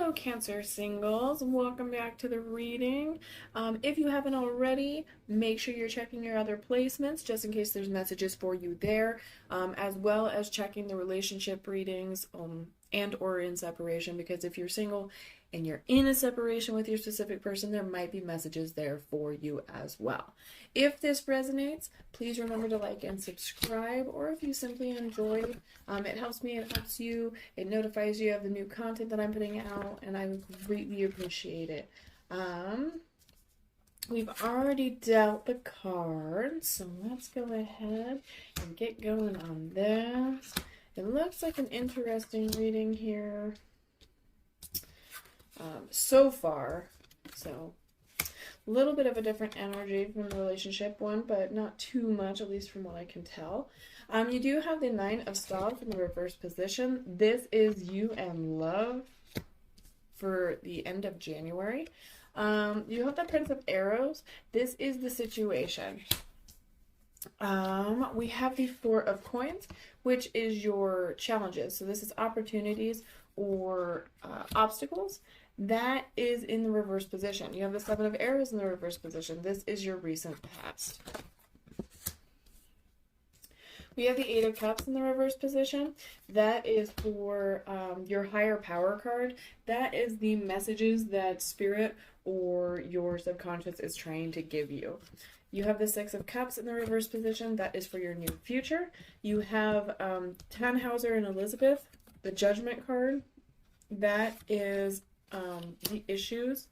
Hello, Cancer singles. Welcome back to the reading. If you haven't already, make sure you're checking your other placements just in case there's messages for you there, as well as checking the relationship readings and or in separation, because if you're single and you're in a separation with your specific person, there might be messages there for you as well. If this resonates, please remember to like and subscribe, or if you simply enjoy, it helps me, it helps you, it notifies you of the new content that I'm putting out, and I would greatly appreciate it. We've already dealt the cards, so let's go ahead and get going on this. It looks like an interesting reading here so far. So a little bit of a different energy from the relationship one, but not too much, at least from what I can tell. You do have the Nine of Swords in the reverse position. This is you and love for the end of January. You have the Prince of Arrows. This is the situation. We have the Four of Coins, which is your challenges. So this is opportunities or obstacles. That is in the reverse position. You have the Seven of Arrows in the reverse position. This is your recent past. We have the Eight of Cups in the reverse position. That is for your higher power card. That is the messages that Spirit or your subconscious is trying to give you. You have the Six of Cups in the reverse position. That is for your new future. You have Tannhauser and Elizabeth, the Judgment card. That is the issues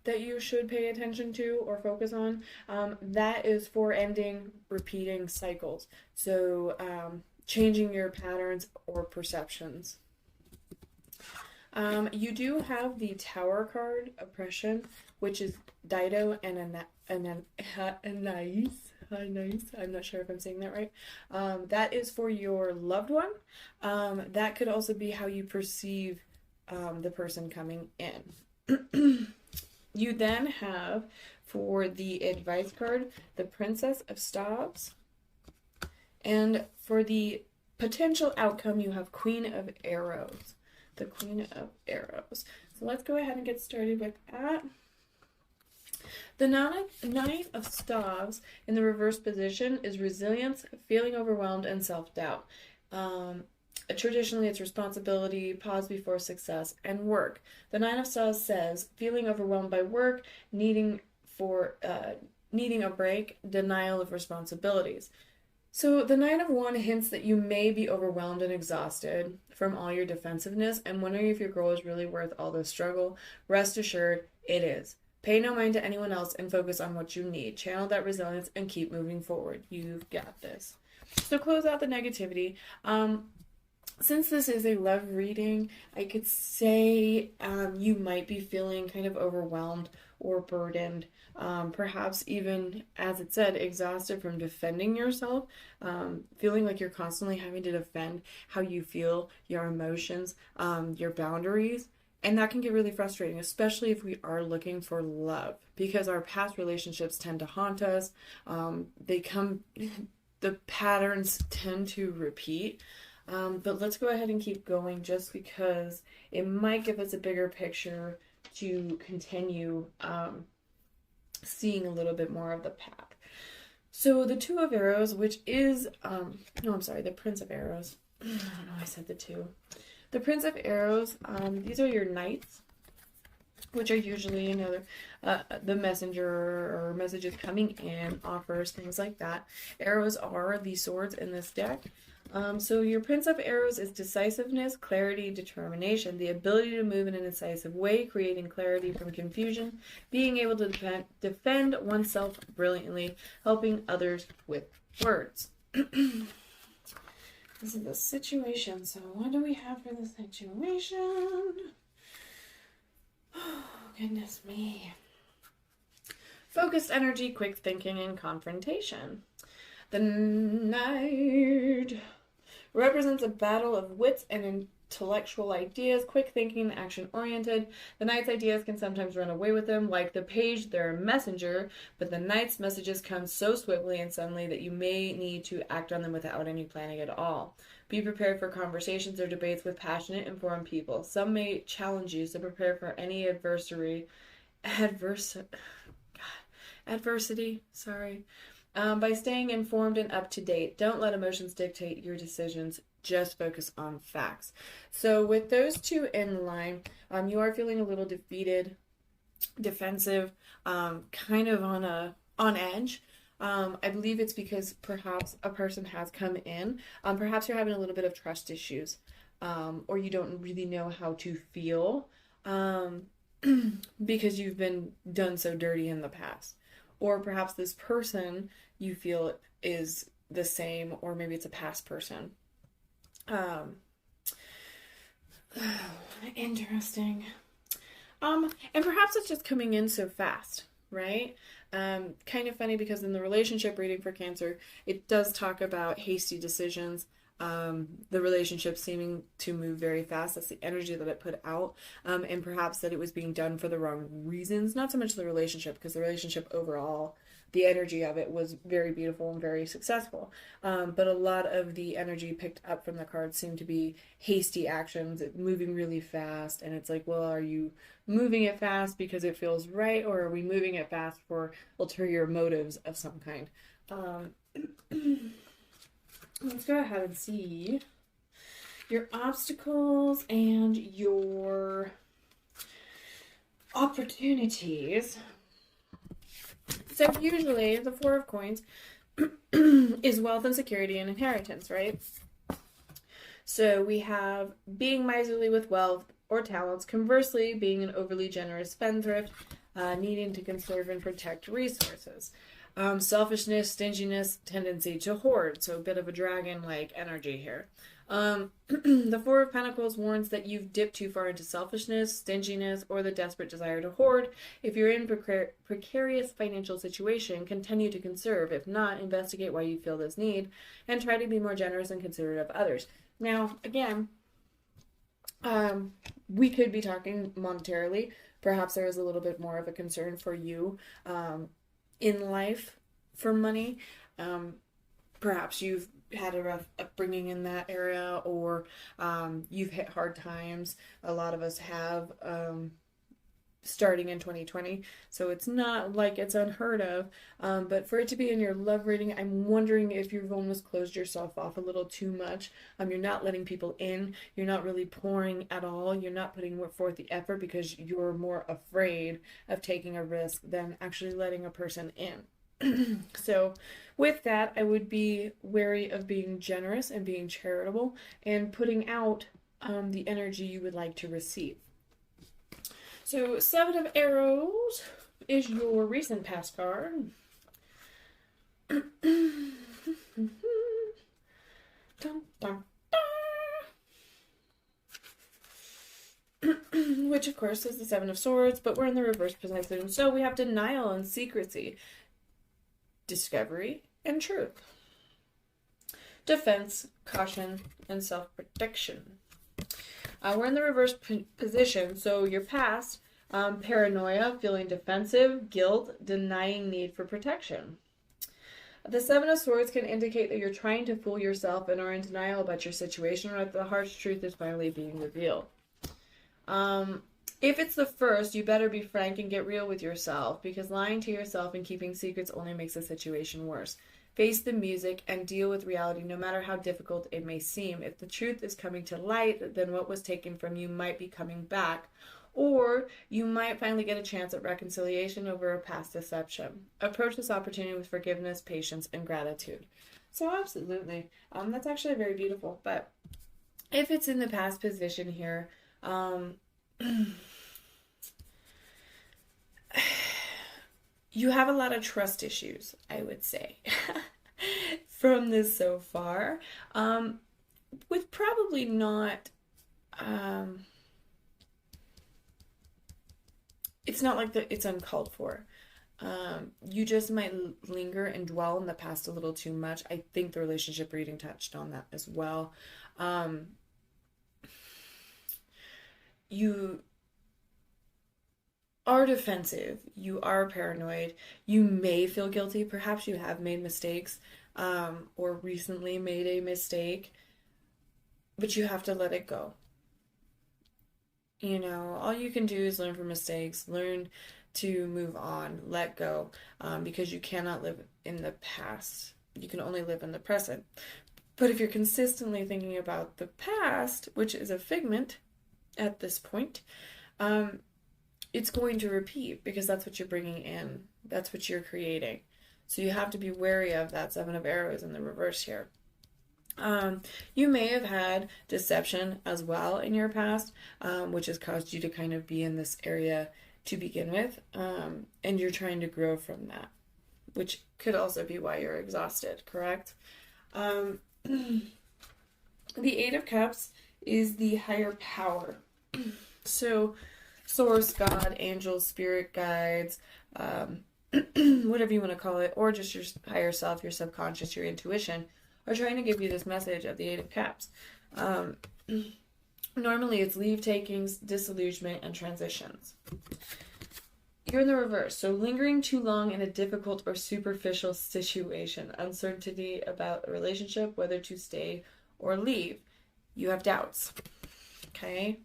that you should pay attention to or focus on. That is for ending repeating cycles. So changing your patterns or perceptions. You do have the Tower card, Oppression, which is Dido and Anais. I'm not sure if I'm saying that right. That is for your loved one. That could also be how you perceive the person coming in. You then have, for the Advice card, the Princess of Swords. And for the potential outcome, you have Queen of Arrows. The Queen of Arrows. So let's go ahead and get started with that. The Nine of Swords in the reverse position is resilience, feeling overwhelmed, and self-doubt. Traditionally, it's responsibility, pause before success, and work. The Nine of Swords says feeling overwhelmed by work, needing a break, denial of responsibilities. So the Nine of Wands hints that you may be overwhelmed and exhausted from all your defensiveness and wondering if your goal is really worth all the struggle. Rest assured, it is. Pay no mind to anyone else and focus on what you need. Channel that resilience and keep moving forward. You've got this. So close out the negativity. Since this is a love reading, I could say you might be feeling kind of overwhelmed or burdened, perhaps even, as it said, exhausted from defending yourself, feeling like you're constantly having to defend how you feel, your emotions, your boundaries. And that can get really frustrating, especially if we are looking for love, because our past relationships tend to haunt us. The patterns tend to repeat. But let's go ahead and keep going just because it might give us a bigger picture to continue seeing a little bit more of the path. So the Two of Arrows, which is, the Prince of Arrows. I don't know, I said the two. The Prince of Arrows, these are your knights, which are usually, the messenger or messages coming in, offers, things like that. Arrows are the swords in this deck. So your Prince of Arrows is decisiveness, clarity, determination, the ability to move in an incisive way, creating clarity from confusion, being able to defend oneself brilliantly, helping others with words. This is the situation. So what do we have for the situation? Oh, goodness me. Focused energy, quick thinking, and confrontation. The Knight represents a battle of wits and intellectual ideas, quick thinking, and action-oriented. The Knight's ideas can sometimes run away with them. Like the Page, they're a messenger, but the Knight's messages come so swiftly and suddenly that you may need to act on them without any planning at all. Be prepared for conversations or debates with passionate, informed people. Some may challenge you, so prepare for any adverse, adversity, sorry. By staying informed and up to date. Don't let emotions dictate your decisions. Just focus on facts. So with those two in line, you are feeling a little defeated, defensive, kind of on edge. I believe it's because perhaps a person has come in. Perhaps you're having a little bit of trust issues, or you don't really know how to feel, because you've been done so dirty in the past. Or perhaps this person you feel is the same, or maybe it's a past person. Interesting. And perhaps it's just coming in so fast, right? Kind of funny because in the relationship reading for Cancer, it does talk about hasty decisions, the relationship seeming to move very fast. That's the energy that it put out, and perhaps that it was being done for the wrong reasons. Not so much the relationship, because the relationship overall, the energy of it was very beautiful and very successful. But a lot of the energy picked up from the cards seemed to be hasty actions, moving really fast. And it's like, well, are you moving it fast because it feels right, or are we moving it fast for ulterior motives of some kind? Let's go ahead and see your obstacles and your opportunities. So usually the Four of Coins is wealth and security and inheritance, right? So we have being miserly with wealth or talents. Conversely, being an overly generous spendthrift, needing to conserve and protect resources. Selfishness, stinginess, tendency to hoard. So a bit of a dragon-like energy here. The Four of Pentacles warns that you've dipped too far into selfishness, stinginess, or the desperate desire to hoard. If you're in a precarious financial situation, continue to conserve. If not, investigate why you feel this need and try to be more generous and considerate of others. Now, again, we could be talking monetarily. Perhaps there is a little bit more of a concern for you in life for money. Perhaps you've had a rough upbringing in that area, or you've hit hard times. A lot of us have, starting in 2020, so it's not like it's unheard of, but for it to be in your love reading, I'm wondering if you've almost closed yourself off a little too much. You're not letting people in, you're not really pouring at all, you're not putting forth the effort because you're more afraid of taking a risk than actually letting a person in. So with that, I would be wary of being generous and being charitable and putting out the energy you would like to receive. So Seven of Arrows is your recent past card. Dun, dun, dun. Which of course is the Seven of Swords, but we're in the reverse position. So we have denial and secrecy, discovery and truth, defense, caution, and self-protection. We're in the reverse position, so your past, paranoia, feeling defensive, guilt, denying need for protection. The Seven of Swords can indicate that you're trying to fool yourself and are in denial about your situation, or that the harsh truth is finally being revealed. If it's the first, you better be frank and get real with yourself, because lying to yourself and keeping secrets only makes the situation worse. Face the music and deal with reality, no matter how difficult it may seem. If the truth is coming to light, then what was taken from you might be coming back, or you might finally get a chance at reconciliation over a past deception. Approach this opportunity with forgiveness, patience, and gratitude. So absolutely, that's actually very beautiful. But if it's in the past position here, you have a lot of trust issues, I would say, from this so far, with probably not, it's not like it's uncalled for. You just might linger and dwell in the past a little too much. I think the relationship reading touched on that as well. You are defensive, you are paranoid, you may feel guilty, perhaps you have made mistakes, or recently made a mistake. but you have to let it go. You know, all you can do is learn from mistakes, learn to move on, let go, because you cannot live in the past. You can only live in the present. But if you're consistently thinking about the past, which is a figment at this point, um, it's going to repeat because that's what you're bringing in. That's what you're creating. So you have to be wary of that Seven of Arrows in the reverse here. You may have had deception as well in your past, which has caused you to kind of be in this area to begin with, and you're trying to grow from that, which could also be why you're exhausted, correct? The Eight of Cups is the higher power. So, source, God, angels, spirit guides, whatever you want to call it, or just your higher self, your subconscious, your intuition, are trying to give you this message of the Eight of Cups. Normally it's leave takings, disillusionment, and transitions. You're in the reverse. So lingering too long in a difficult or superficial situation, uncertainty about a relationship, whether to stay or leave. You have doubts. Okay?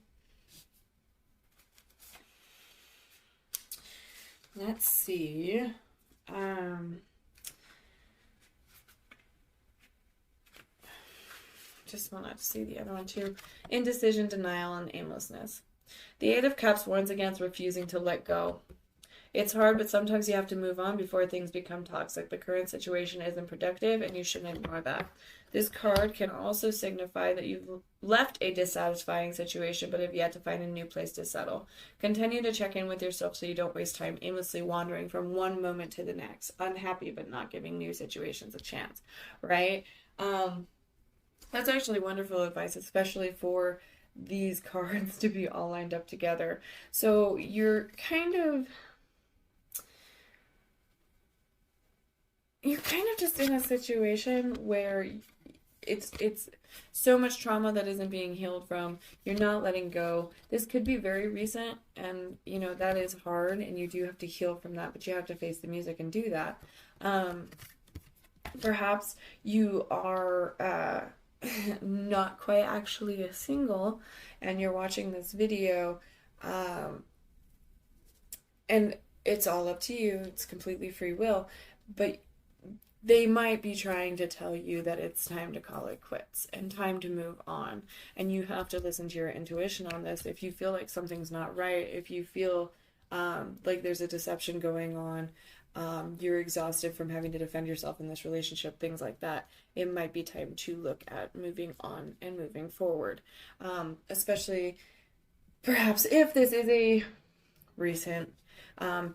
Let's see. Just wanted to see the other one too. Indecision, denial, and aimlessness. The Eight of Cups warns against refusing to let go. It's hard, but sometimes you have to move on before things become toxic. The current situation isn't productive, and you shouldn't ignore that. This card can also signify that you've left a dissatisfying situation, but have yet to find a new place to settle. Continue to check in with yourself so you don't waste time aimlessly wandering from one moment to the next, unhappy but not giving new situations a chance, right? That's actually wonderful advice, especially for these cards to be all lined up together. So you're kind of just in a situation where it's so much trauma that isn't being healed from. You're not letting go. This could be very recent, and you know that is hard, and you do have to heal from that, but you have to face the music and do that. Perhaps you are not quite actually a single, and you're watching this video, and it's all up to you. It's completely free will, but they might be trying to tell you that it's time to call it quits and time to move on. And you have to listen to your intuition on this. If you feel like something's not right, if you feel like there's a deception going on, you're exhausted from having to defend yourself in this relationship, things like that, it might be time to look at moving on and moving forward. Especially perhaps if this is a recent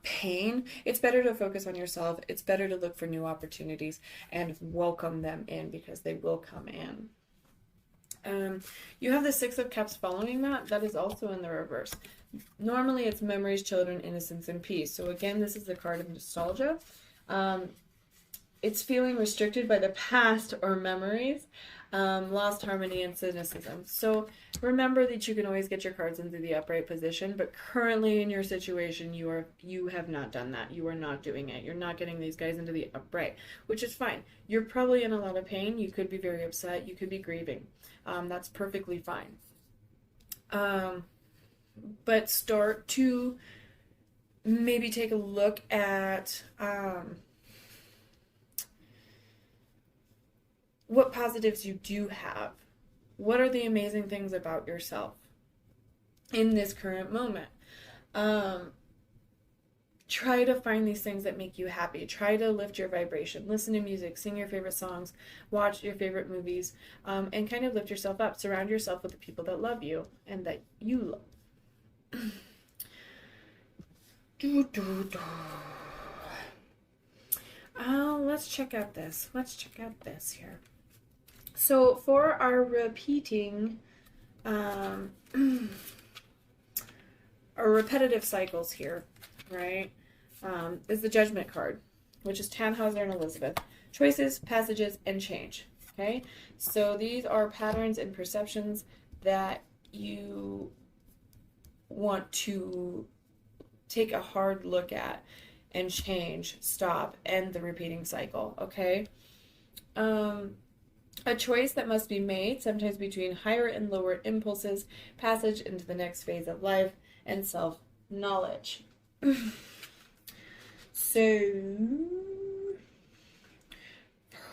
pain, it's better to focus on yourself. It's better to look for new opportunities and welcome them in because they will come in. You have the Six of Cups following that. That is also in the reverse. Normally it's memories, children, innocence, and peace. So again, this is the card of nostalgia. It's feeling restricted by the past or memories, lost harmony, and cynicism. So remember that you can always get your cards into the upright position, but currently in your situation, you have not done that. You are not doing it. You're not getting these guys into the upright, which is fine. You're probably in a lot of pain. You could be very upset. You could be grieving. That's perfectly fine. But start to maybe take a look at what positives you do have. What are the amazing things about yourself in this current moment? Try to find these things that make you happy. Try to lift your vibration. Listen to music, sing your favorite songs, watch your favorite movies, and kind of lift yourself up. Surround yourself with the people that love you and that you love. Let's check out this. Let's check out this here. So for our repeating, our repetitive cycles here, right, is the Judgment card, which is Tannhauser and Elizabeth. Choices, passages, and change. Okay, so these are patterns and perceptions that you want to take a hard look at and change, stop, end the repeating cycle, okay? A choice that must be made, sometimes between higher and lower impulses, passage into the next phase of life, and self-knowledge. So,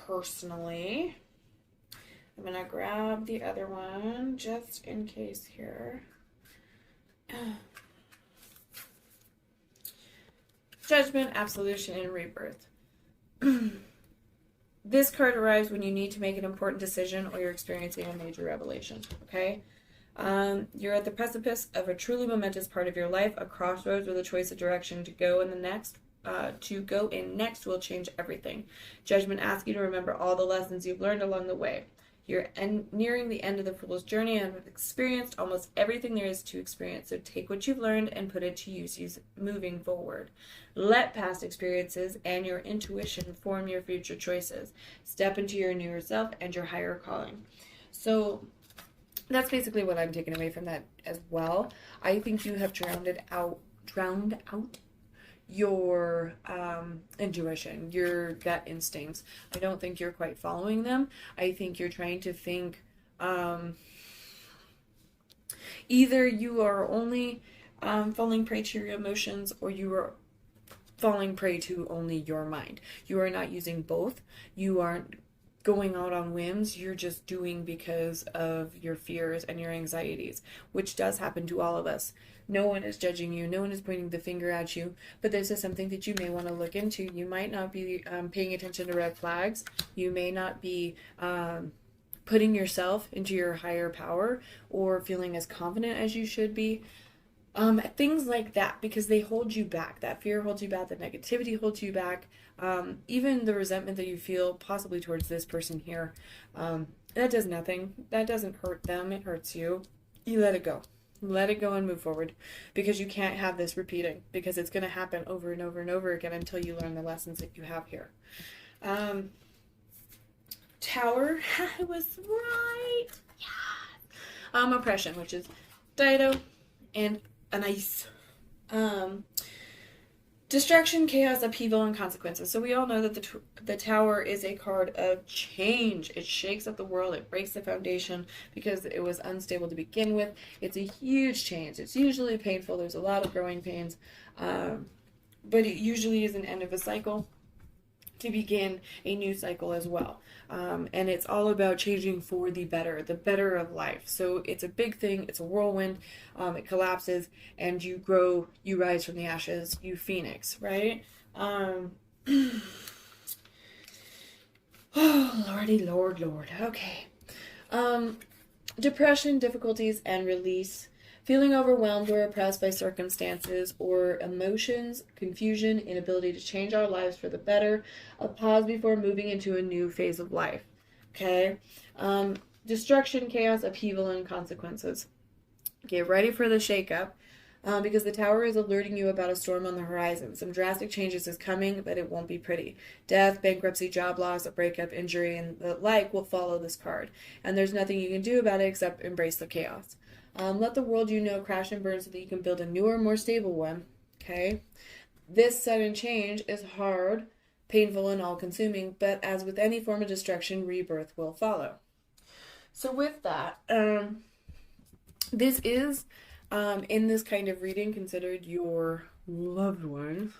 personally, I'm going to grab the other one just in case here. Judgment, absolution, and rebirth. This card arrives when you need to make an important decision or you're experiencing a major revelation, okay? You're at the precipice of a truly momentous part of your life, a crossroads with a choice of direction to go in next will change everything. Judgment asks you to remember all the lessons you've learned along the way. You're nearing the end of the fool's journey and have experienced almost everything there is to experience. So take what you've learned and put it to use moving forward. Let past experiences and your intuition form your future choices. Step into your newer self and your higher calling. So that's basically what I'm taking away from that as well. I think you have drowned out your intuition, your gut instincts. I don't think you're quite following them. I think you're trying to think either you are only falling prey to your emotions or you are falling prey to only your mind. You are not using both. You aren't going out on whims. You're just doing because of your fears and your anxieties, which does happen to all of us. No one is judging you. No one is pointing the finger at you. But this is something that you may want to look into. You might not be paying attention to red flags. You may not be putting yourself into your higher power or feeling as confident as you should be. Things like that, because they hold you back. That fear holds you back. That negativity holds you back. Even the resentment that you feel possibly towards this person here, that does nothing. That doesn't hurt them. It hurts you. You let it go. Let it go and move forward, because you can't have this repeating, because it's going to happen over and over and over again until you learn the lessons that you have here. Tower, I was right. Yeah. Oppression, which is Dido and Anais. Distraction, chaos, upheaval, and consequences. So we all know that the Tower is a card of change. It shakes up the world. It breaks the foundation because it was unstable to begin with. It's a huge change. It's usually painful. There's a lot of growing pains. But it usually is an end of a cycle to begin a new cycle as well. And it's all about changing for the better of life. So it's a big thing. It's a whirlwind. It collapses and you grow, you rise from the ashes, you phoenix, right? Oh, Lordy, Lord. Okay. Depression, difficulties, and release. Feeling overwhelmed or oppressed by circumstances or emotions, confusion, inability to change our lives for the better, a pause before moving into a new phase of life. Okay? Destruction, chaos, upheaval, and consequences. Get ready for the shakeup, because the Tower is alerting you about a storm on the horizon. Some drastic changes is coming, but it won't be pretty. Death, bankruptcy, job loss, a breakup, injury, and the like will follow this card. And there's nothing you can do about it except embrace the chaos. Let the world you know crash and burn so that you can build a newer, more stable one. Okay? This sudden change is hard, painful, and all-consuming, but as with any form of destruction, rebirth will follow. So with that, this is, in this kind of reading, considered your loved one.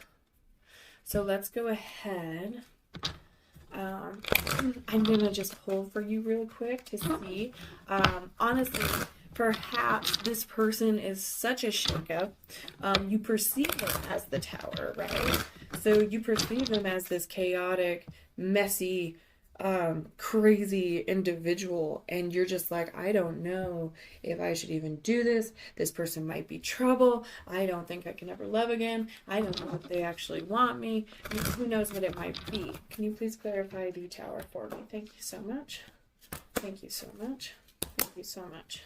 So let's go ahead. I'm going to just pull for you real quick to see. Honestly, perhaps this person is such a shakeup. You perceive them as the Tower, right? So you perceive them as this chaotic, messy, crazy individual, and you're just like, I don't know if I should even do this. This person might be trouble. I don't think I can ever love again. I don't know if they actually want me. Who knows what it might be. Can you please clarify the Tower for me? Thank you so much. Thank you so much. Thank you so much.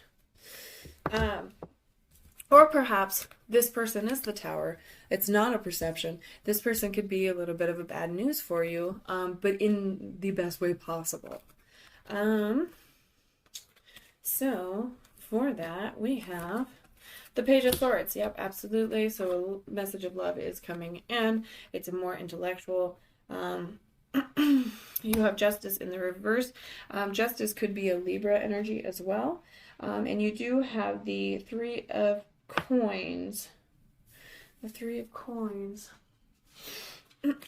Or perhaps this person is the Tower. It's not a perception. This person could be a little bit of a bad news for you, but in the best way possible. So for that, we have the Page of Swords. Yep, absolutely. So a message of love is coming in. It's a more intellectual You have Justice in the reverse. Justice could be a Libra energy as well. And you do have the Three of Coins. The Three of Coins. This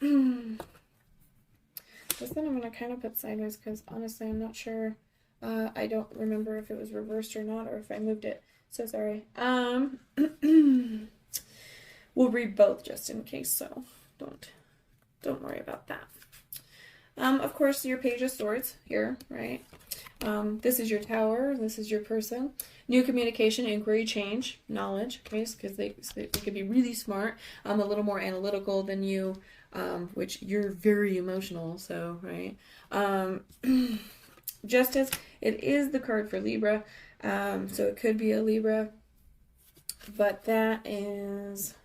one I'm going to kind of put sideways because honestly I'm not sure. I don't remember if it was reversed or not, or if I moved it. So sorry. We'll read both just in case, so don't worry about that. Of course, your Page of Swords here, right? This is your Tower. This is your person. New communication, inquiry, change, knowledge, okay? Because they could be really smart, a little more analytical than you, which you're very emotional, so, right? Justice, it is the card for Libra, so it could be a Libra, but that is...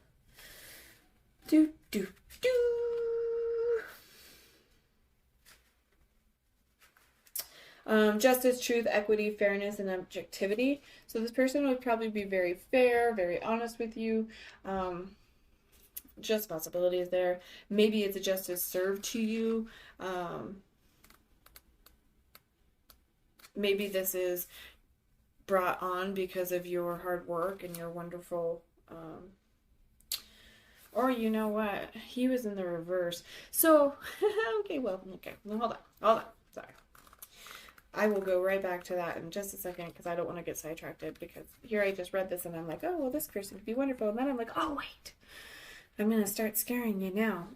Justice, truth, equity, fairness, and objectivity. So this person would probably be very fair, very honest with you. Just possibilities there. Maybe it's a justice served to you. Maybe this is brought on because of your hard work and your wonderful... or you know what? He was in the reverse. So, okay, hold on. Sorry. I will go right back to that in just a second because I don't want to get sidetracked because here I just read this and I'm like, oh, well, this person could be wonderful. And then I'm like, oh, wait. I'm going to start scaring you now.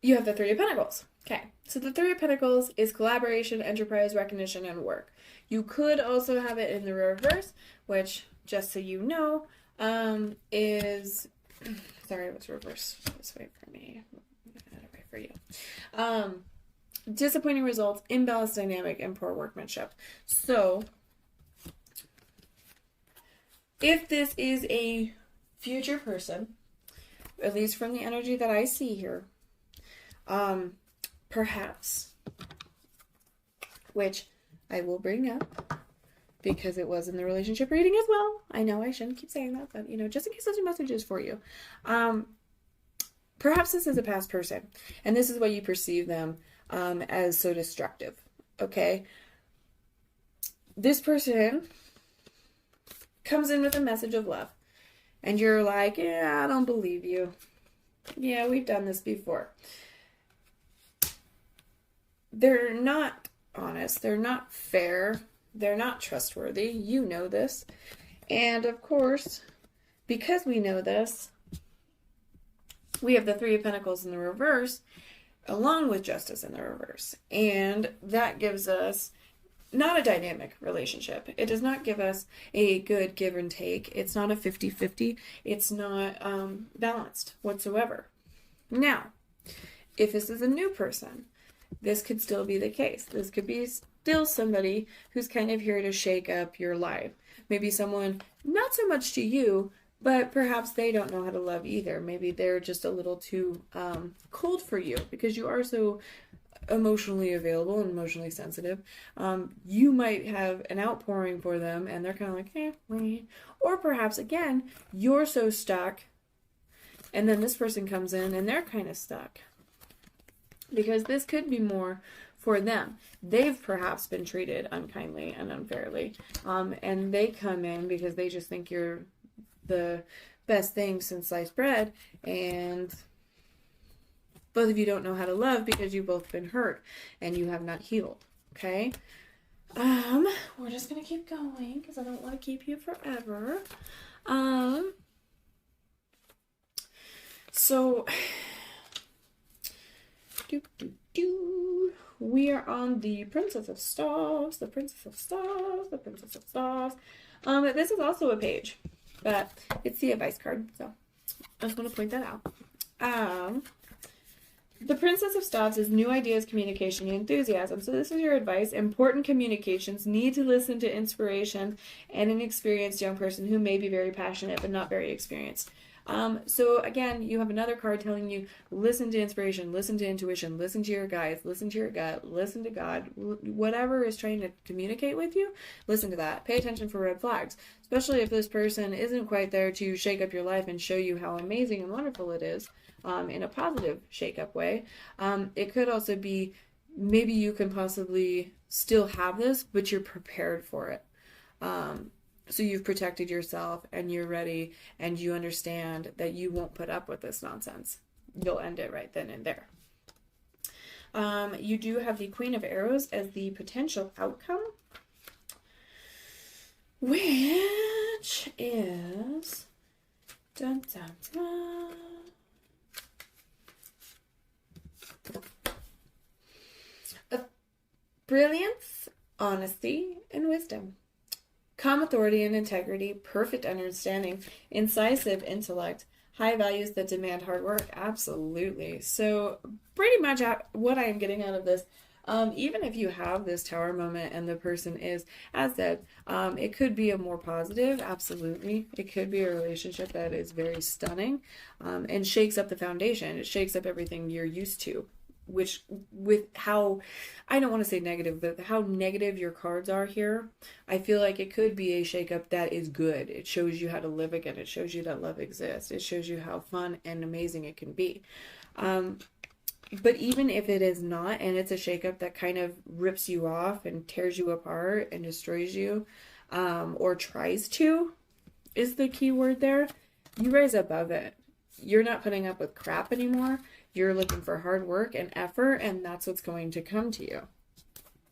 You have the Three of Pentacles. Okay, so the Three of Pentacles is collaboration, enterprise, recognition, and work. You could also have it in the reverse, which, just so you know, is... Sorry, it was reversed this way for me. Right for you. Disappointing results, imbalanced dynamic, and poor workmanship. So, if this is a future person, at least from the energy that I see here, perhaps, which I will bring up because it was in the relationship reading as well. I know I shouldn't keep saying that, but, just in case those are messages for you. Perhaps this is a past person, and this is why you perceive them as so destructive, okay? This person comes in with a message of love, and you're like, yeah, I don't believe you. Yeah, we've done this before. They're not honest. They're not fair. They're not trustworthy. You know this. And, of course, because we know this, we have the Three of Pentacles in the reverse, along with Justice in the reverse. And that gives us not a dynamic relationship. It does not give us a good give and take. It's not a 50-50. It's not balanced whatsoever. Now, if this is a new person, this could still be the case. This could be still somebody who's kind of here to shake up your life. Maybe someone not so much to you, but perhaps they don't know how to love either. Maybe they're just a little too cold for you because you are so emotionally available and emotionally sensitive. You might have an outpouring for them and they're kind of like, eh. Or perhaps, again, you're so stuck and then this person comes in and they're kind of stuck. Because this could be more for them. They've perhaps been treated unkindly and unfairly. And they come in because they just think you're the best thing since sliced bread, and both of you don't know how to love because you've both been hurt and you have not healed. Okay, we're just gonna keep going because I don't want to keep you forever. So we are on the Princess of Staves, the Princess of Staves, the Princess of Staves. This is also a page, but it's the advice card, so I just want to point that out. The Princess of Staves is new ideas, communication, and enthusiasm. So this is your advice. Important communications. Need to listen to inspiration and an experienced young person who may be very passionate but not very experienced. So again, you have another card telling you, listen to inspiration, listen to intuition, listen to your guides, listen to your gut, listen to God, whatever is trying to communicate with you, listen to that. Pay attention for red flags, especially if this person isn't quite there to shake up your life and show you how amazing and wonderful it is, in a positive shake up way. It could also be, maybe you can possibly still have this, but you're prepared for it. So you've protected yourself and you're ready and you understand that you won't put up with this nonsense. You'll end it right then and there. You do have the Queen of Arrows as the potential outcome, which is dun, dun, dun. Brilliance, honesty, and wisdom. Calm authority and integrity, perfect understanding, incisive intellect, high values that demand hard work. Absolutely. So pretty much what I am getting out of this, even if you have this tower moment and the person is, as said, it could be a more positive, absolutely. It could be a relationship that is very stunning, and shakes up the foundation. It shakes up everything you're used to. Which, with how, I don't want to say negative, but how negative your cards are here, I feel like it could be a shakeup that is good. It shows you how to live again. It shows you that love exists. It shows you how fun and amazing it can be. But even if it is not, and it's a shakeup that kind of rips you off and tears you apart and destroys you, or tries to, is the key word there, you rise above it. You're not putting up with crap anymore. You're looking for hard work and effort, and that's what's going to come to you.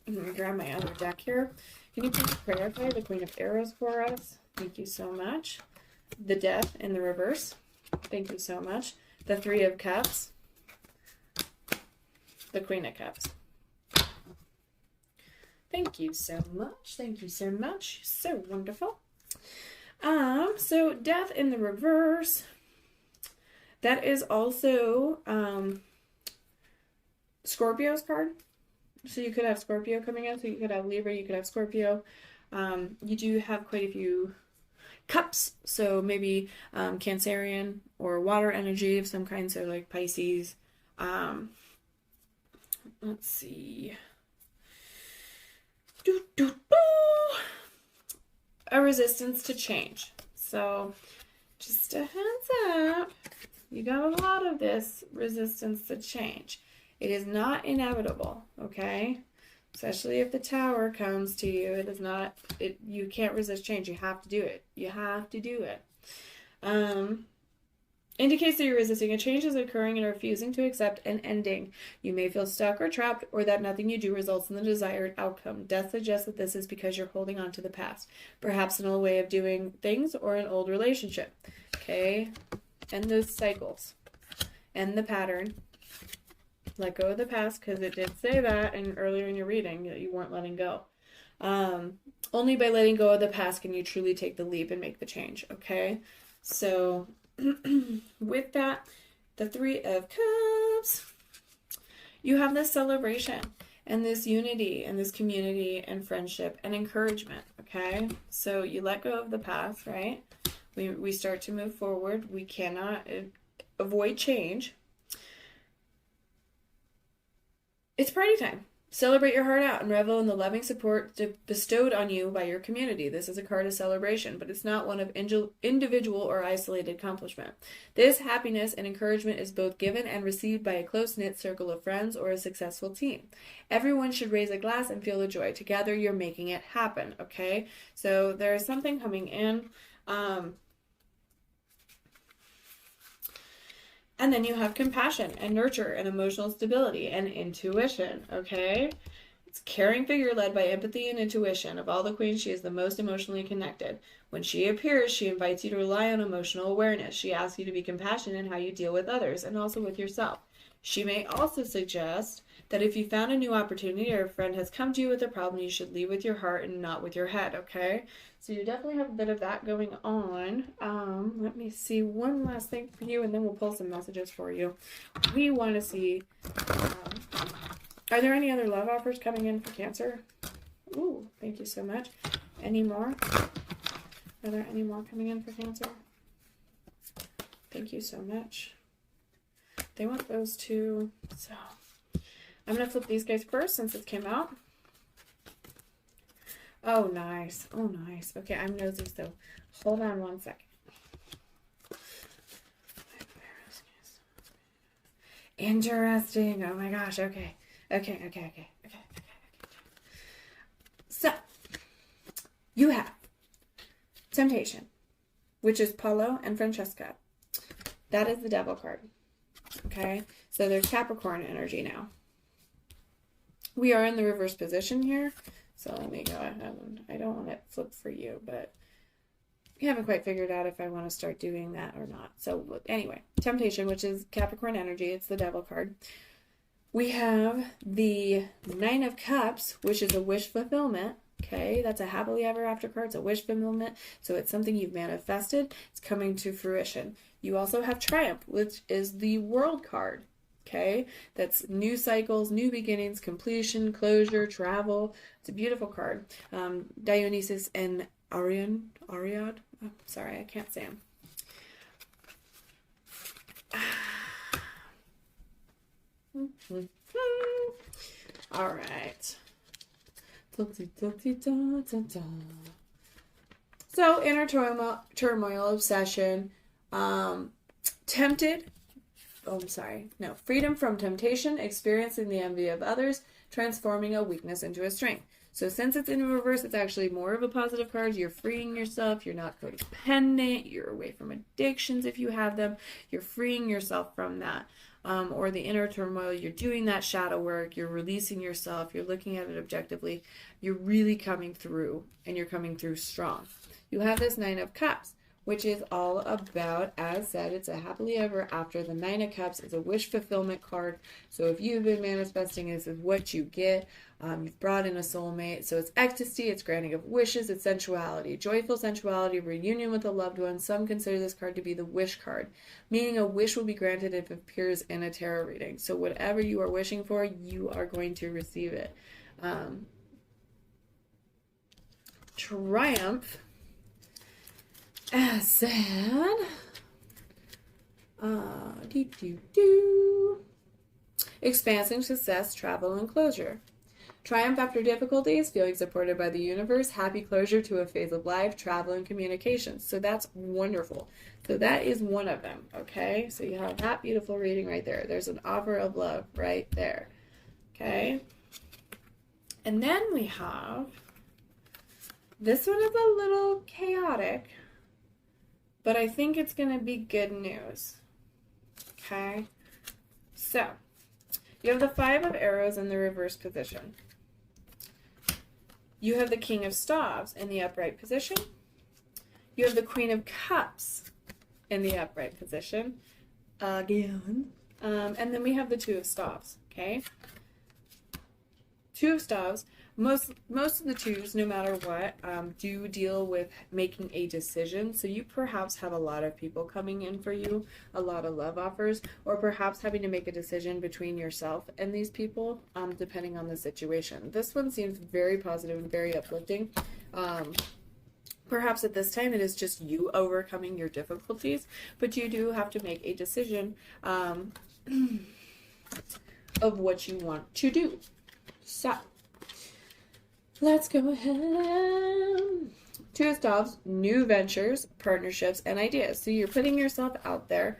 I'm going to grab my other deck here. Can you please clarify the Queen of Arrows for us? Thank you so much. The Death in the reverse. Thank you so much. The Three of Cups. The Queen of Cups. Thank you so much. Thank you so much. So wonderful. So Death in the reverse. That is also Scorpio's card. So you could have Scorpio coming out. So you could have Libra. You could have Scorpio. You do have quite a few cups. So maybe Cancerian or water energy of some kind. So like Pisces. Let's see. A resistance to change. So just a heads up. You got a lot of this resistance to change. It is not inevitable, okay? Especially if the Tower comes to you, it is not, you can't resist change. You have to do it. You have to do it. Indicates that you're resisting a change is occurring and refusing to accept an ending. You may feel stuck or trapped, or that nothing you do results in the desired outcome. Death suggests that this is because you're holding on to the past, perhaps an old way of doing things or an old relationship. Okay? End those cycles. End the pattern. Let go of the past, because it did say that earlier in your reading that you weren't letting go. Only by letting go of the past can you truly take the leap and make the change. Okay? So with that, the Three of Cups, you have this celebration and this unity and this community and friendship and encouragement, okay? So you let go of the past, right? We start to move forward. We cannot avoid change. It's party time. Celebrate your heart out and revel in the loving support bestowed on you by your community. This is a card of celebration, but it's not one of individual or isolated accomplishment. This happiness and encouragement is both given and received by a close-knit circle of friends or a successful team. Everyone should raise a glass and feel the joy. Together, you're making it happen, okay? So there is something coming in. And then you have compassion and nurture and emotional stability and intuition, okay? It's a caring figure led by empathy and intuition. Of all the queens, she is the most emotionally connected. When she appears, she invites you to rely on emotional awareness. She asks you to be compassionate in how you deal with others and also with yourself. She may also suggest that if you found a new opportunity or a friend has come to you with a problem, you should lead with your heart and not with your head, okay? So you definitely have a bit of that going on. Let me see one last thing for you, and then we'll pull some messages for you. We want to see, are there any other love offers coming in for Cancer? Ooh, thank you so much. Any more? Are there any more coming in for Cancer? Thank you so much. They want those two. So I'm going to flip these guys first since it came out. Oh, nice. Oh, nice. Okay, I'm nosy, so hold on one second. Interesting. Oh my gosh. Okay. Okay. So, you have Temptation, which is Paulo and Francesca. That is the Devil card. Okay? So there's Capricorn energy now. We are in the reverse position here. So let me go ahead. I don't want to flip for you, but I haven't quite figured out if I want to start doing that or not. So anyway, Temptation, which is Capricorn energy. It's the Devil card. We have the Nine of Cups, which is a wish fulfillment. Okay, that's a happily ever after card. It's a wish fulfillment. So it's something you've manifested. It's coming to fruition. You also have Triumph, which is the World card. Okay, that's new cycles, new beginnings, completion, closure, travel. It's a beautiful card. Dionysus and Ariad. Oh, sorry, I can't say them. All right. So inner turmoil, obsession, tempted. Oh, I'm sorry. No, freedom from temptation, experiencing the envy of others, transforming a weakness into a strength. So since it's in reverse, it's actually more of a positive card. You're freeing yourself. You're not codependent. You're away from addictions if you have them. You're freeing yourself from that. Or the inner turmoil, you're doing that shadow work. You're releasing yourself. You're looking at it objectively. You're really coming through, and you're coming through strong. You have this Nine of Cups, which is all about, as said, it's a happily ever after. The Nine of Cups is a wish fulfillment card. So if you've been manifesting, this is what you get. You've brought in a soulmate. So it's ecstasy, it's granting of wishes, it's sensuality, joyful sensuality, reunion with a loved one. Some consider this card to be the wish card, meaning a wish will be granted if it appears in a tarot reading. So whatever you are wishing for, you are going to receive it. Triumph, as said, expansion, success, travel, and closure. Triumph after difficulties, feeling supported by the universe, happy closure to a phase of life, travel, and communications. So that's wonderful. So that is one of them, okay? So you have that beautiful reading right there. There's an offer of love right there, okay? And then we have, this one is a little chaotic, but I think it's going to be good news, okay? So, you have the Five of Arrows in the reverse position. You have the King of Staves in the upright position. You have the Queen of Cups in the upright position. Again. And then we have the Two of Staves, okay? Two of Staves. Most of the twos, no matter what, do deal with making a decision. So you perhaps have a lot of people coming in for you, a lot of love offers, or perhaps having to make a decision between yourself and these people, depending on the situation. This one seems very positive and very uplifting. Perhaps at this time it is just you overcoming your difficulties, but you do have to make a decision of what you want to do. So, let's go ahead. Two of Staves, new ventures, partnerships, and ideas. So you're putting yourself out there,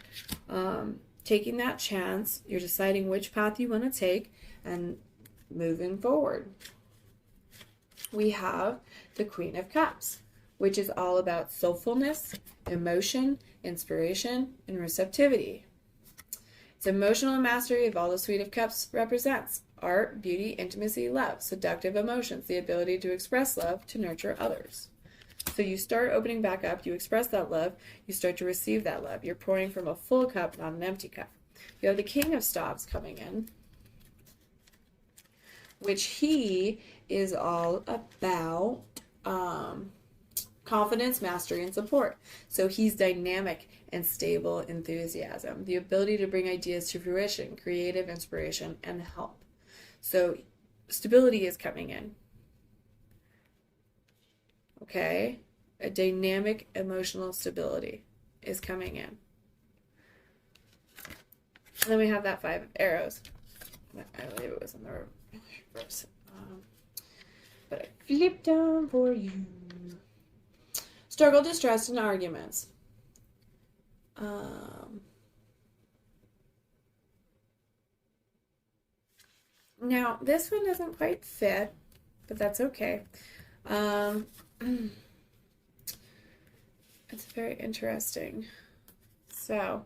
taking that chance. You're deciding which path you want to take and moving forward. We have the Queen of Cups, which is all about soulfulness, emotion, inspiration, and receptivity. It's emotional mastery of all the Suite of Cups represents. Art, beauty, intimacy, love, seductive emotions, the ability to express love, to nurture others. So you start opening back up, you express that love, you start to receive that love. You're pouring from a full cup, not an empty cup. You have the King of Staves coming in, which he is all about confidence, mastery, and support. So he's dynamic and stable enthusiasm, the ability to bring ideas to fruition, creative inspiration, and help. So stability is coming in. Okay? A dynamic emotional stability is coming in. And then we have that 5 of arrows. I believe it was in the reverse. But I flipped down for you. Struggle, distress, and arguments. Now, this one doesn't quite fit, but that's okay. It's very interesting. So,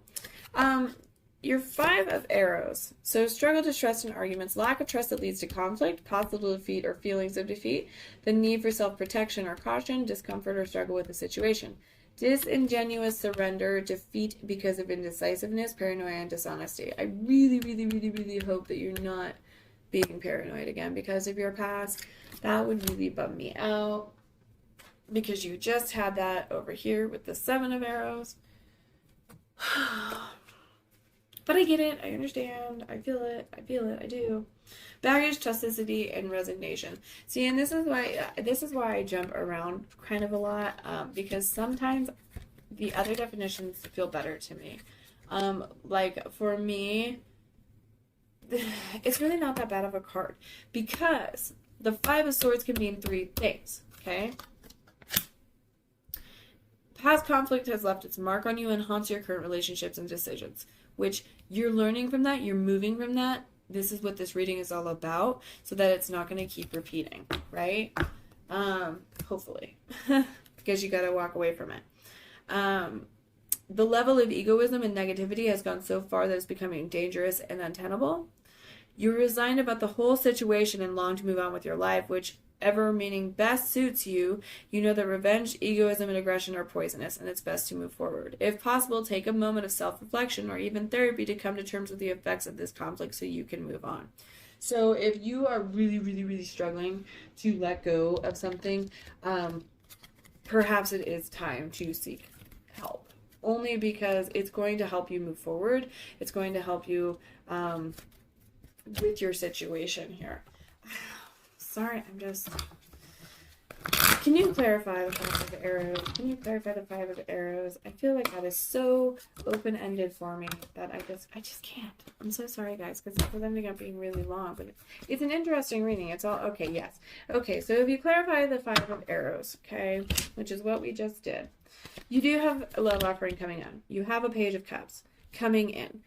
your 5 of arrows. So, struggle, distress, and arguments. Lack of trust that leads to conflict, possible defeat or feelings of defeat. The need for self-protection or caution, discomfort or struggle with the situation. Disingenuous surrender, defeat because of indecisiveness, paranoia, and dishonesty. I really, really, really, really hope that you're not being paranoid again because of your past. That would really bum me out because you just had that over here with the 7 of arrows. But I get it. I understand. I feel it. I do. Baggage, toxicity, and resignation. See, and this is why I jump around kind of a lot, because sometimes the other definitions feel better to me. Like for me, it's really not that bad of a card because the 5 of Swords can mean 3 things, okay? Past conflict has left its mark on you and haunts your current relationships and decisions, which you're learning from that, you're moving from that. This is what this reading is all about, so that it's not going to keep repeating, right? Hopefully, because you got to walk away from it. The level of egoism and negativity has gone so far that it's becoming dangerous and untenable. You're resigned about the whole situation and long to move on with your life, whichever meaning best suits you. You know that revenge, egoism, and aggression are poisonous, and it's best to move forward. If possible, take a moment of self-reflection or even therapy to come to terms with the effects of this conflict so you can move on. So if you are really, really, really struggling to let go of something, perhaps it is time to seek help. Only because it's going to help you move forward. It's going to help you with your situation here. Sorry, I'm just... Can you clarify the 5 of arrows? Can you clarify the 5 of arrows? I feel like that is so open-ended for me that I just can't. I'm so sorry, guys, because it's ending up being really long, but it's an interesting reading. It's all... Okay, yes. Okay, so if you clarify the 5 of arrows, okay, which is what we just did, you do have a love offering coming in. You have a Page of Cups coming in.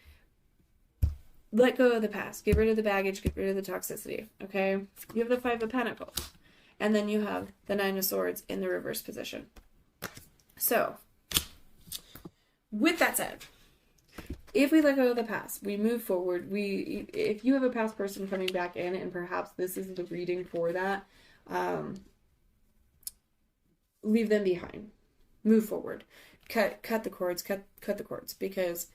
Let go of the past. Get rid of the baggage. Get rid of the toxicity. Okay? You have the 5 of Pentacles. And then you have the 9 of Swords in the reverse position. So, with that said, if we let go of the past, we move forward. If you have a past person coming back in, and perhaps this is the reading for that, leave them behind. Move forward. Cut the cords. Cut the cords. Because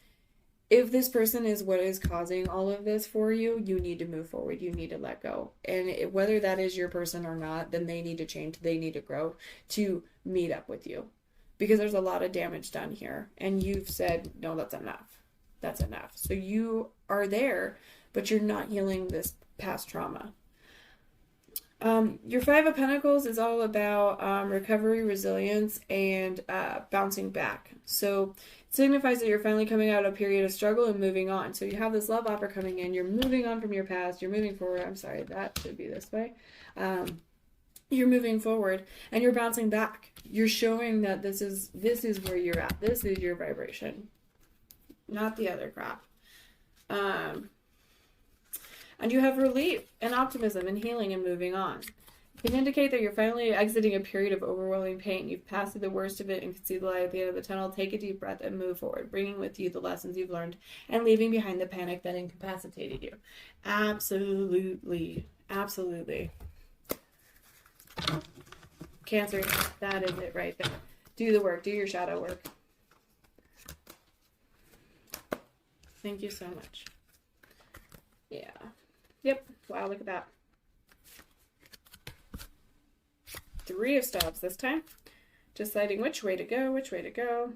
if this person is what is causing all of this for you, you need to move forward. You need to let go. And whether that is your person or not, then they need to change. They need to grow to meet up with you. Because there's a lot of damage done here. And you've said, no, that's enough. That's enough. So you are there, but you're not healing this past trauma. Your 5 of Pentacles is all about recovery, resilience, and bouncing back. So it signifies that you're finally coming out of a period of struggle and moving on. So you have this love offer coming in. You're moving on from your past. You're moving forward. I'm sorry, that should be this way. You're moving forward and you're bouncing back. You're showing that this is where you're at. This is your vibration, not the other crap. And you have relief and optimism and healing and moving on. It can indicate that you're finally exiting a period of overwhelming pain. You've passed through the worst of it and can see the light at the end of the tunnel. Take a deep breath and move forward, bringing with you the lessons you've learned and leaving behind the panic that incapacitated you. Absolutely. Absolutely. Cancer, that is it right there. Do the work. Do your shadow work. Thank you so much. Yeah. Yep. Wow, look at that. 3 of Stops this time. Deciding which way to go, which way to go.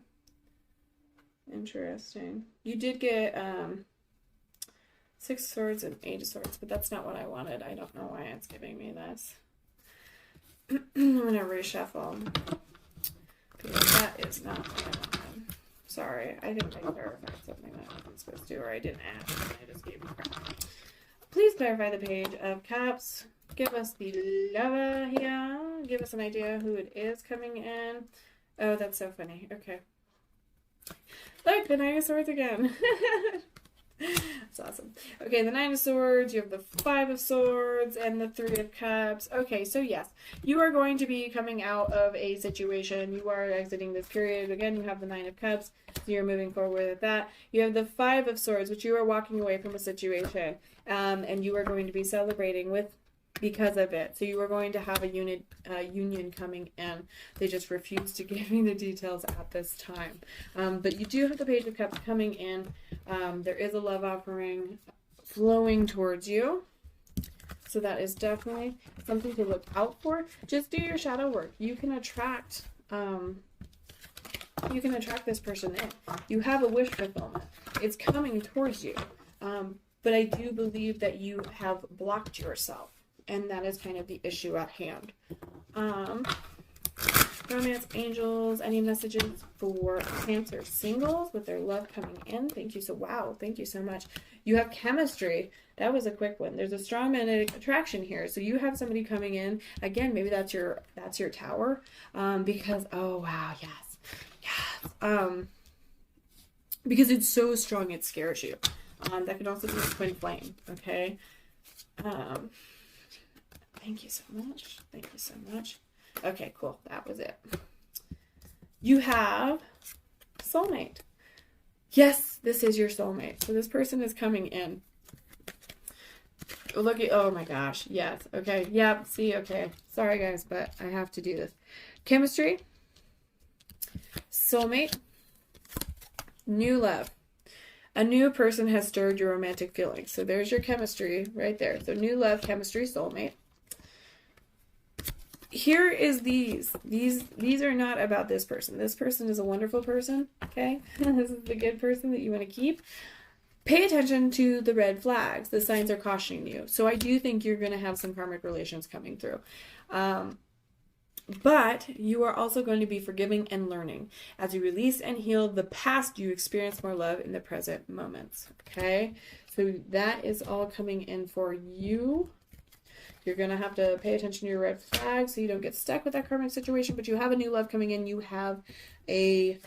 Interesting. You did get 6 swords and 8 of swords, but that's not what I wanted. I don't know why it's giving me this. I'm going to reshuffle. Because that is not what I wanted. Sorry. sorry. I didn't clarify something that I wasn't supposed to, or I didn't ask, and I just gave you crap. Please clarify the Page of Cups. Give us the lover here. Give us an idea who it is coming in. Oh, that's so funny. Okay. Look, the Nine of Swords again. That's awesome. Okay, the Nine of Swords, you have the Five of Swords, and the Three of Cups. Okay, so yes, you are going to be coming out of a situation. You are exiting this period. Again, you have the Nine of Cups, so you're moving forward with that. You have the Five of Swords, which you are walking away from a situation, and you are going to be celebrating with because of it. So you are going to have a union coming in. They just refuse to give me the details at this time. But you do have the Page of Cups coming in. There is a love offering flowing towards you. So that is definitely something to look out for. Just do your shadow work. You can attract this person in. You have a wish fulfillment. It's coming towards you. But I do believe that you have blocked yourself. And that is kind of the issue at hand. Romance, angels, any messages for Cancer singles with their love coming in? Thank you thank you so much. You have chemistry. That was a quick one. There's a strong magnetic attraction here. So you have somebody coming in. Again, maybe that's your tower. Because, oh wow, yes. Because it's so strong it scares you. That could also be a twin flame, okay? Thank you so much. Thank you so much. Okay, cool. That was it. You have soulmate. Yes, this is your soulmate. So this person is coming in. Look at, oh my gosh. Yes. Okay. Yep. See, okay. Sorry guys, but I have to do this. Chemistry. Soulmate. New love. A new person has stirred your romantic feelings. So there's your chemistry right there. So new love, chemistry, soulmate. Here is these are not about this person. This person is a wonderful person, okay? This is the good person that you want to keep. Pay attention to the red flags. The signs are cautioning you. So I do think you're going to have some karmic relations coming through. But you are also going to be forgiving and learning. As you release and heal the past, you experience more love in the present moments, okay? So that is all coming in for you. You're going to have to pay attention to your red flags so you don't get stuck with that karmic situation, but you have a new love coming in. You have a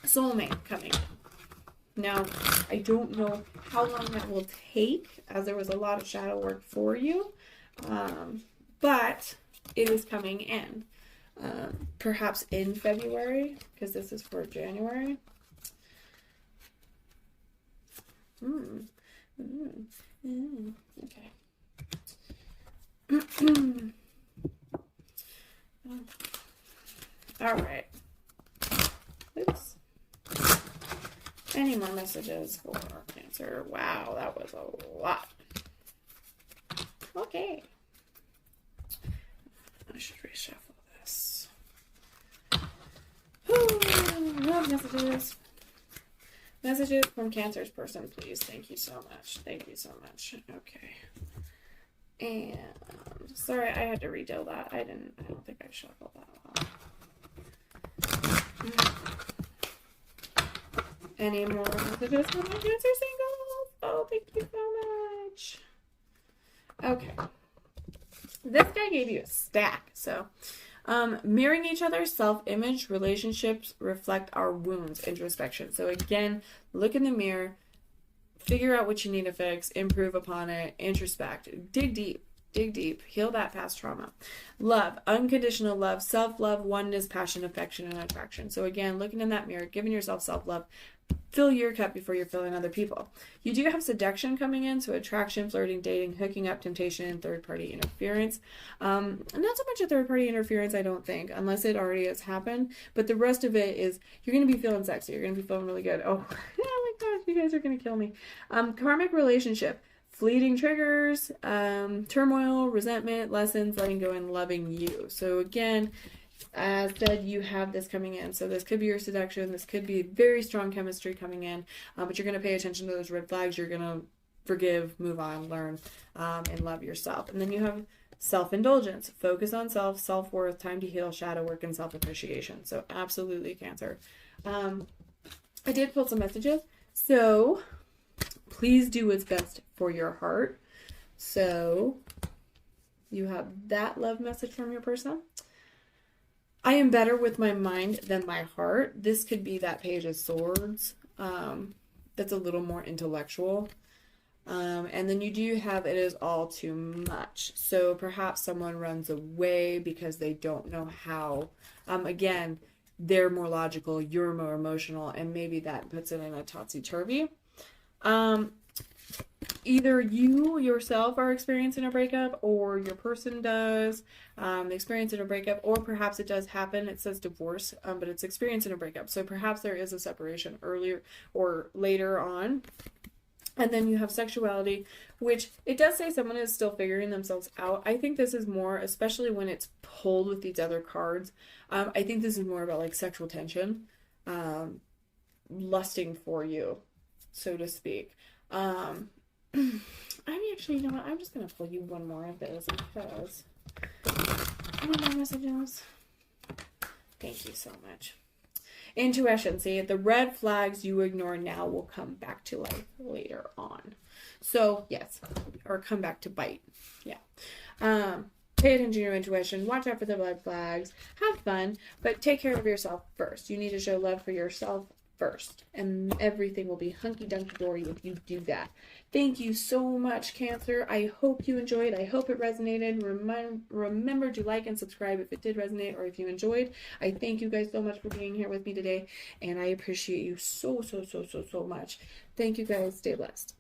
soulmate coming in. Now, I don't know how long that will take, as there was a lot of shadow work for you, but it is coming in. Perhaps in February, because this is for January. Okay. All right. Oops. Any more messages for Cancer? Wow, that was a lot. Okay. I should reshuffle this. Love messages. Messages from Cancer's person, please. Thank you so much. Thank you so much. Okay. And sorry, I had to redo that. I don't think I shuffled that well. Any more messages from my Cancer singles? Oh, thank you so much. Okay. This guy gave you a stack. So, mirroring each other's self-image, relationships reflect our wounds, introspection. So again, look in the mirror. Figure out what you need to fix, improve upon it, introspect, dig deep, heal that past trauma. Love, unconditional love, self-love, oneness, passion, affection, and attraction. So again, looking in that mirror, giving yourself self-love, fill your cup before you're filling other people. You do have seduction coming in, so attraction, flirting, dating, hooking up, temptation, and third-party interference. Not so much a third-party interference, I don't think, unless it already has happened. But the rest of it is, you're going to be feeling sexy. You're going to be feeling really good. Oh, oh my gosh, you guys are going to kill me. Karmic relationship. Fleeting triggers, turmoil, resentment, lessons, letting go, and loving you. So again, as said, you have this coming in. So this could be your seduction. This could be very strong chemistry coming in. But you're going to pay attention to those red flags. You're going to forgive, move on, learn, and love yourself. And then you have self-indulgence. Focus on self-worth, time to heal, shadow work, and self-appreciation. So absolutely, Cancer. I did pull some messages, so please do what's best for your heart. So you have that love message from your person. I am better with my mind than my heart. This could be that Page of Swords. That's a little more intellectual. And then you do have it is all too much. So perhaps someone runs away because they don't know how. Again, they're more logical, you're more emotional, and maybe that puts it in a topsy-turvy. Either you yourself are experiencing a breakup or your person does experiencing a breakup, or perhaps it does happen. It says divorce, but it's experiencing a breakup. So perhaps there is a separation earlier or later on. And then you have sexuality, which it does say someone is still figuring themselves out. I think this is more, especially when it's pulled with these other cards, I think this is more about like sexual tension, lusting for you, so to speak. I'm actually, you know what, I'm just going to pull you one more of those because any more messages? Thank you so much. Intuition. See, the red flags you ignore now will come back to life later on. So, yes. Or come back to bite. Yeah. Pay attention to your intuition. Watch out for the red flags. Have fun. But take care of yourself first. You need to show love for yourself first. And everything will be hunky-dunky-dory if you do that. Thank you so much, Cancer. I hope you enjoyed. I hope it resonated. Remember to like and subscribe if it did resonate or if you enjoyed. I thank you guys so much for being here with me today. And I appreciate you so much. Thank you guys. Stay blessed.